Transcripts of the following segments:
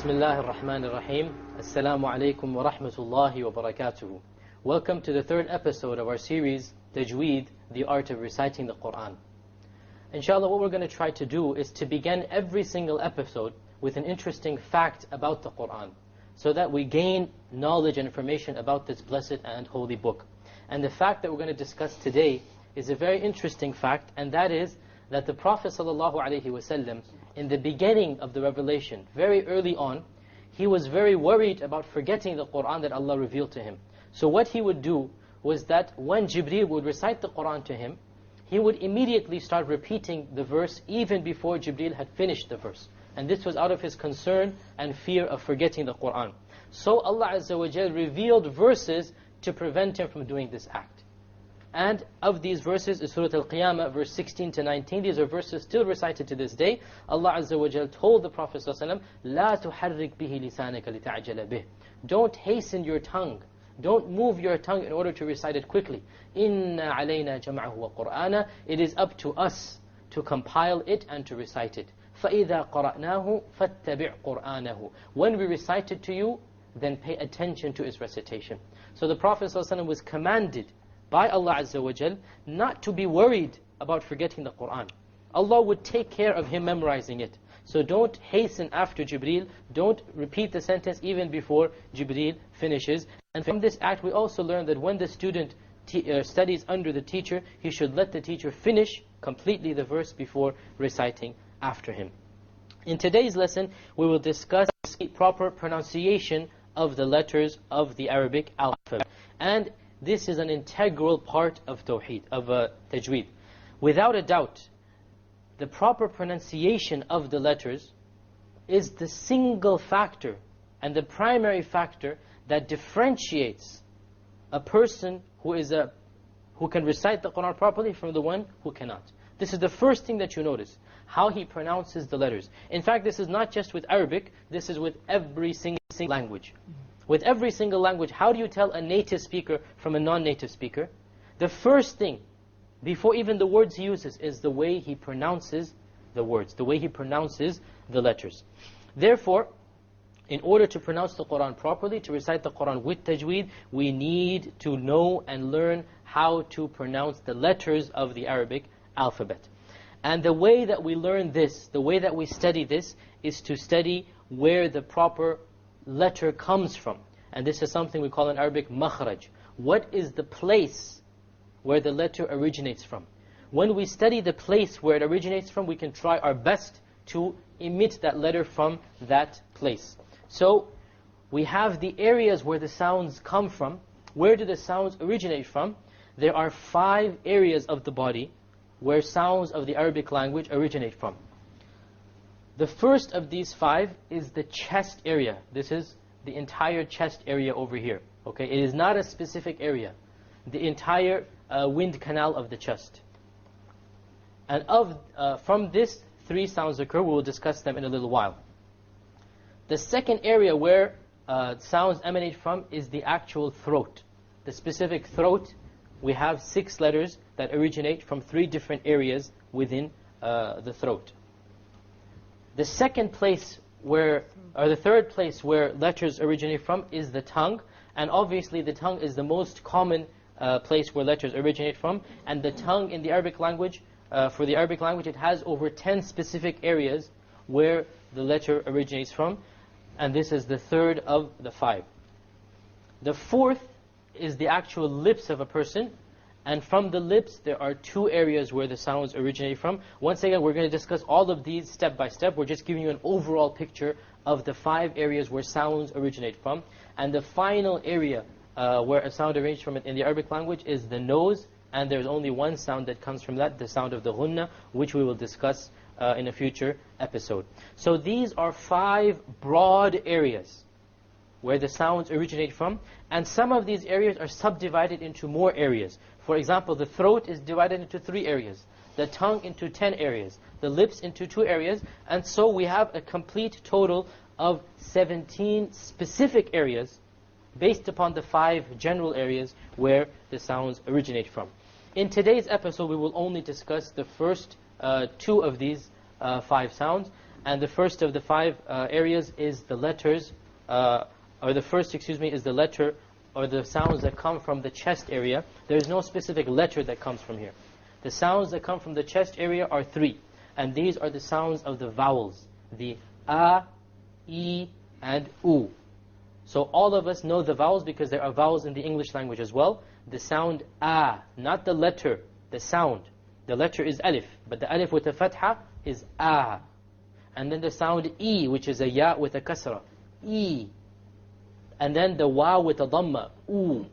Bismillah ar-Rahman ar-Rahim. Assalamu alaikum wa rahmatullahi wa barakatuhu. Welcome to the third episode of our series, Tajweed, the art of reciting the Quran. Inshallah, what we're going to try to do is to begin every single episode with an interesting fact about the Quran, so that we gain knowledge and information about this blessed and holy book. And the fact that we're going to discuss today is a very interesting fact, and that is that the Prophet ﷺ, in the beginning of the revelation, very early on, he was very worried about forgetting the Quran that Allah revealed to him. So what he would do was that when Jibreel would recite the Quran to him, he would immediately start repeating the verse even before Jibreel had finished the verse. And this was out of his concern and fear of forgetting the Quran. So Allah Azza wa Jal revealed verses to prevent him from doing this act. And of these verses is Surah Al-Qiyamah, verse 16 to 19. These are verses still recited to this day. Allah Azza wa Jal told the Prophet ﷺ, "La tuharrik bihi lisanaka lita'jala bih." Don't hasten your tongue. Don't move your tongue in order to recite it quickly. Inna alayna jam'ahu wa qur'ana. It is up to us to compile it and to recite it. فَإِذَا قَرَأْنَاهُ فَاتَّبِعْ قُرْآنَهُ. When we recite it to you, then pay attention to its recitation. So the Prophet ﷺ was commanded by Allah Azza wa Jal not to be worried about forgetting the Quran. Allah would take care of him memorizing it. So don't hasten after Jibreel. Don't repeat the sentence even before Jibreel finishes. And from this act we also learn that when the student studies under the teacher, he should let the teacher finish completely the verse before reciting after him. In today's lesson we will discuss the proper pronunciation of the letters of the Arabic alphabet. And this is an integral part of Tawheed, of Tajweed. Without a doubt, the proper pronunciation of the letters is the single factor and the primary factor that differentiates a person who can recite the Quran properly from the one who cannot. This is the first thing that you notice, how he pronounces the letters. In fact, this is not just with Arabic, this is with every single language. With every single language, how do you tell a native speaker from a non-native speaker? The first thing, before even the words he uses, is the way he pronounces the words, the way he pronounces the letters. Therefore, in order to pronounce the Quran properly, to recite the Quran with tajweed, we need to know and learn how to pronounce the letters of the Arabic alphabet. And the way that we learn this, the way that we study this, is to study where the proper letter comes from. And this is something we call in Arabic makhraj. What is the place where the letter originates from? When we study the place where it originates from, we can try our best to emit that letter from that place. So we have the areas where the sounds come from. Where do the sounds originate from? There are 5 areas of the body where sounds of the Arabic language originate from. The first of these 5 is the chest area. This is the entire chest area over here. Okay, it is not a specific area. The entire wind canal of the chest. And from this, 3 sounds occur. We will discuss them in a little while. The second area where sounds emanate from is the actual throat. The specific throat, we have 6 letters that originate from 3 different areas within the throat. The second place where, or the third place where letters originate from is the tongue. And obviously the tongue is the most common place where letters originate from. And the tongue in the Arabic language, for the Arabic language, it has over 10 specific areas where the letter originates from. And this is the third of the 5. The fourth is the actual lips of a person. And from the lips, there are 2 areas where the sounds originate from. Once again, we're going to discuss all of these step by step. We're just giving you an overall picture of the 5 areas where sounds originate from. And the final area where a sound originates from in the Arabic language is the nose. And there's only one sound that comes from that, the sound of the ghunna, which we will discuss in a future episode. So these are 5 broad areas where the sounds originate from. And some of these areas are subdivided into more areas. For example, the throat is divided into 3 areas, the tongue into 10 areas, the lips into 2 areas, and so we have a complete total of 17 specific areas based upon the 5 general areas where the sounds originate from. In today's episode, we will only discuss the first 2 of these 5 sounds, And the first of the 5 areas is the letters, or the first, is the letter or the sounds that come from the chest area. There is no specific letter that comes from here. The sounds that come from the chest area are 3. And these are the sounds of the vowels. The A, E, and U. So all of us know the vowels because there are vowels in the English language as well. The sound A, not the letter, the sound. The letter is alif, but the alif with a fatha is A. And then the sound E, which is a ya with a kasra, E. And then the wa with a dhamma, U.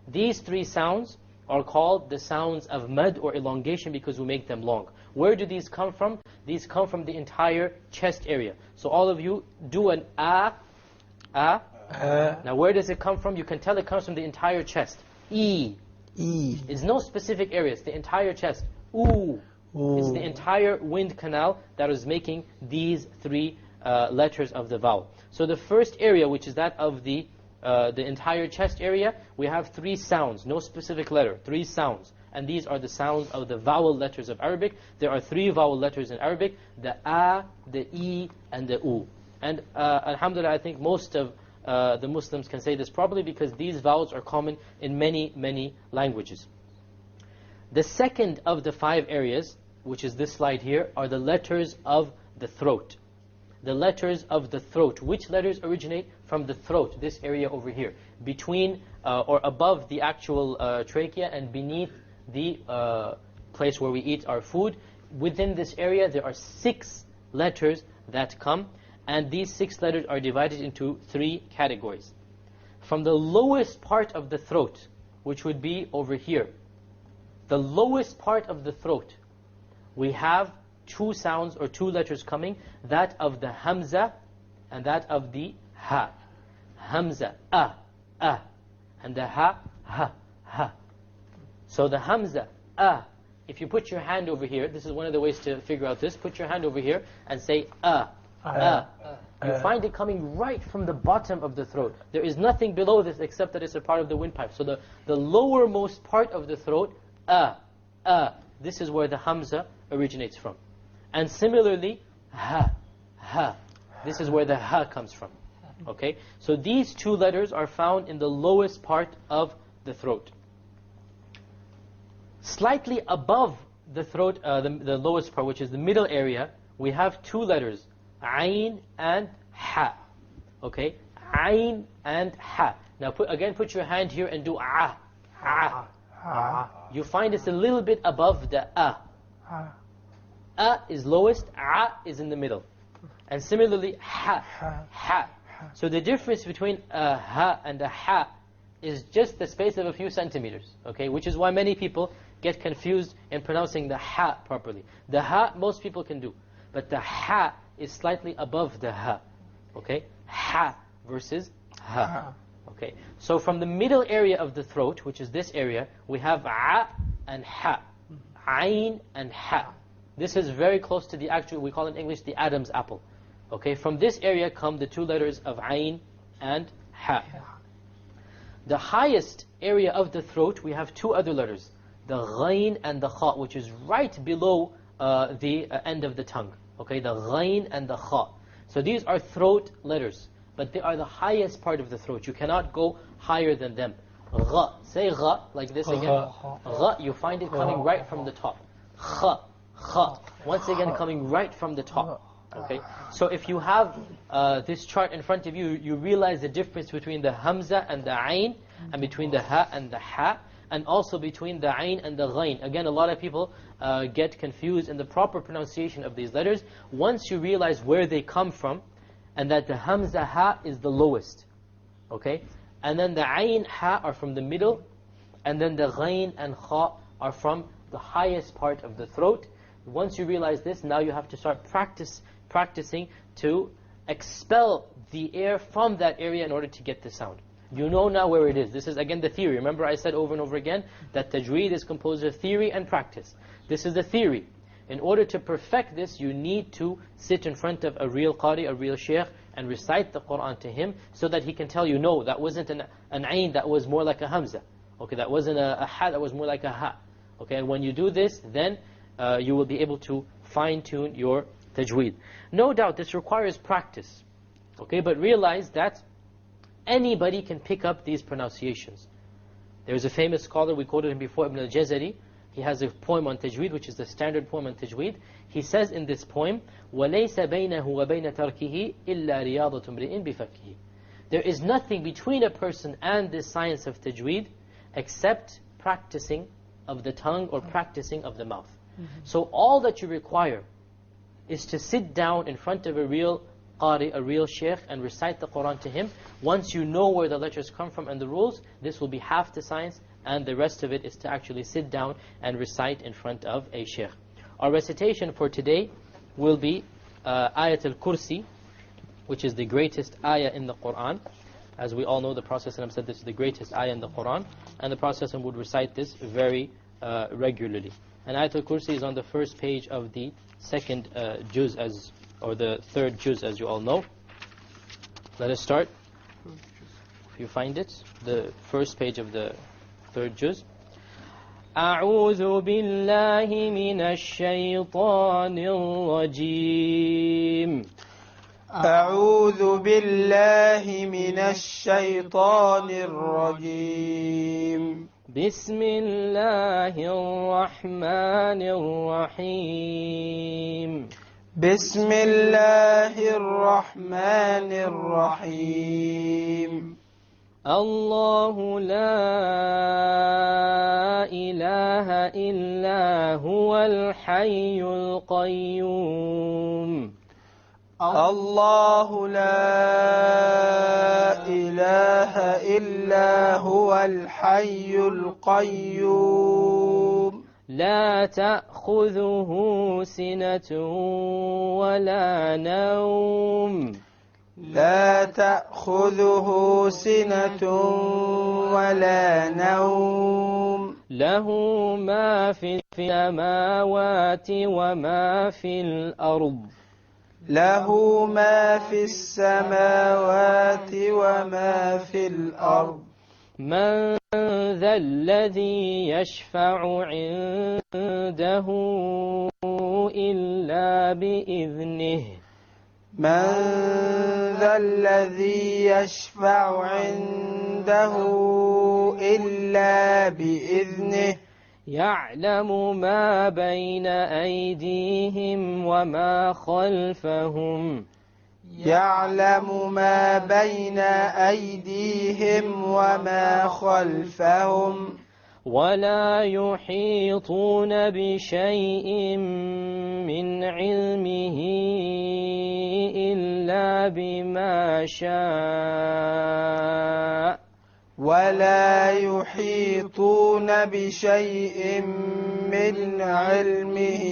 These 3 sounds are called the sounds of mad or elongation because we make them long. Where do these come from? These come from the entire chest area. So all of you do an A. Now where does it come from? You can tell it comes from the entire chest. E. It's no specific area, it's the entire chest. U. It's the entire wind canal that is making these 3 letters of the vowel. So the first area, which is that of the entire chest area, we have 3 sounds, no specific letter, 3 sounds. And these are the sounds of the vowel letters of Arabic. There are 3 vowel letters in Arabic, the A, the E, and the U. And alhamdulillah, I think most of the Muslims can say this properly because these vowels are common in many, many languages. The second of the 5 areas, which is this slide here, are the letters of the throat. The letters of the throat. Which letters originate from the throat, this area over here, between or above the actual trachea and beneath the place where we eat our food. Within this area there are 6 letters that come, and these 6 letters are divided into 3 categories. From the lowest part of the throat, which would be over here, the lowest part of the throat, we have 2 sounds or 2 letters coming, that of the hamza and that of the ha. Hamza, a, and the ha, ha. So the hamza, a, if you put your hand over here, this is one of the ways to figure out this, put your hand over here and say a. You find it coming right from the bottom of the throat. There is nothing below this except that it's a part of the windpipe. So the lowermost part of the throat, this is where the hamza originates from. And similarly, ha. This is where the ha comes from. Okay? So these 2 letters are found in the lowest part of the throat. Slightly above the throat, the lowest part, which is the middle area, we have 2 letters, ayn and ha. Okay? Ayn and ha. Now put your hand here and do ah. You find it's a little bit above the a. A is lowest, a is in the middle. And similarly, ha. So the difference between a ha and a ha is just the space of a few centimeters. Okay? Which is why many people get confused in pronouncing the ha properly. The ha, most people can do. But the ha is slightly above the ha. Okay? Ha versus ha. Okay? So from the middle area of the throat, which is this area, we have a and ha. Ayn and ha. This is very close to the actual, we call in English the Adam's apple. Okay? From this area come the 2 letters of ayn and ha. The highest area of the throat, we have 2 other letters. The ghayn and the kha, which is right below the end of the tongue. Okay, the ghayn and the kha. So these are throat letters, but they are the highest part of the throat. You cannot go higher than them. Gha, say gha, like this again. Gha, you find it coming right from the top. Kha, once again coming right from the top. Okay, so if you have this chart in front of you, you realize the difference between the hamza and the ayn, and between the ha and the ha, and also between the ayn and the ghayn. Again, a lot of people get confused in the proper pronunciation of these letters. Once you realize where they come from, and that the hamza ha is the lowest, okay, and then the ayn ha are from the middle, and then the ghayn and kha are from the highest part of the throat. Once you realize this, now you have to start practicing to expel the air from that area in order to get the sound. You know now where it is. This is again the theory. Remember I said over and over again that Tajweed is composed of theory and practice. This is the theory. In order to perfect this, you need to sit in front of a real Qadhi, a real Shaykh, and recite the Qur'an to him so that he can tell you, no, that wasn't an ayn, that was more like a hamza. Okay, that wasn't a ha, that was more like a ha. Okay, and when you do this, then you will be able to fine-tune your Tajweed. No doubt this requires practice. Okay, but realize that anybody can pick up these pronunciations. There's a famous scholar, we quoted him before, Ibn al-Jazari. He has a poem on Tajweed, which is the standard poem on Tajweed. He says in this poem, وَلَيْسَ بَيْنَهُ وَبَيْنَ تَرْكِهِ إِلَّا رِيَاضَةٌ امْرِئٍ بِفَكِّهِ. There is nothing between a person and this science of Tajweed except practicing of the tongue or practicing of the mouth. So all that you require is to sit down in front of a real Qari, a real Sheikh, and recite the Quran to him. Once you know where the letters come from and the rules, this will be half the science, and the rest of it is to actually sit down and recite in front of a Sheikh. Our recitation for today will be Ayat al-Kursi, which is the greatest ayah in the Quran. As we all know, the Prophet ﷺ said this is the greatest ayah in the Quran, and the Prophet ﷺ would recite this very regularly. And Ayat al-Kursi is on the first page of the second juz, or the third juz, as you all know. Let us start. If you find it, the first page of the third juz. أعوذ بالله من الشيطان الرجيم. أعوذ بالله من الشيطان الرجيم. بسم الله الرحمن الرحيم. بسم الله الرحمن الرحيم. الله لا إله إلا هو الحي القيوم. الله لا إله إلا هو الحي القيوم. لا تأخذه سنة ولا نوم. لا تأخذه سنة ولا نوم. له ما في السماوات وما في الأرض. له ما في السماوات وما في الأرض. من ذا الذي يشفع عنده إلا بإذنه. من ذا الذي يشفع عنده إلا بإذنه. يعلم ما بين أيديهم وما خلفهم. يعلم ما بين أيديهم وما خلفهم. ولا يحيطون بشيء من علمه إلا بما شاء. ولا يحيطون بشيء من علمه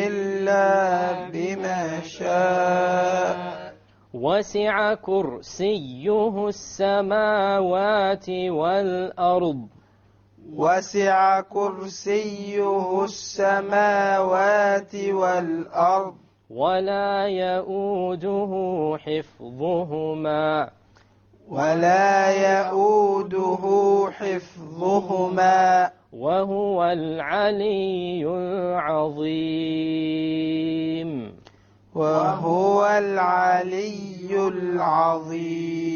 إلا بما شاء. وسع كرسيه السماوات والأرض. وسع كرسيه السماوات والأرض. ولا يؤوده حفظهما. ولا يؤوده حفظهما. وهو العلي العظيم. وهو العلي العظيم.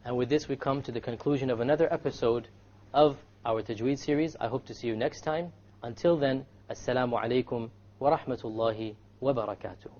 And with this we come to the conclusion of another episode of our Tajweed series. I hope to see you next time. Until then, Assalamu alaikum wa rahmatullahi wa barakatuh.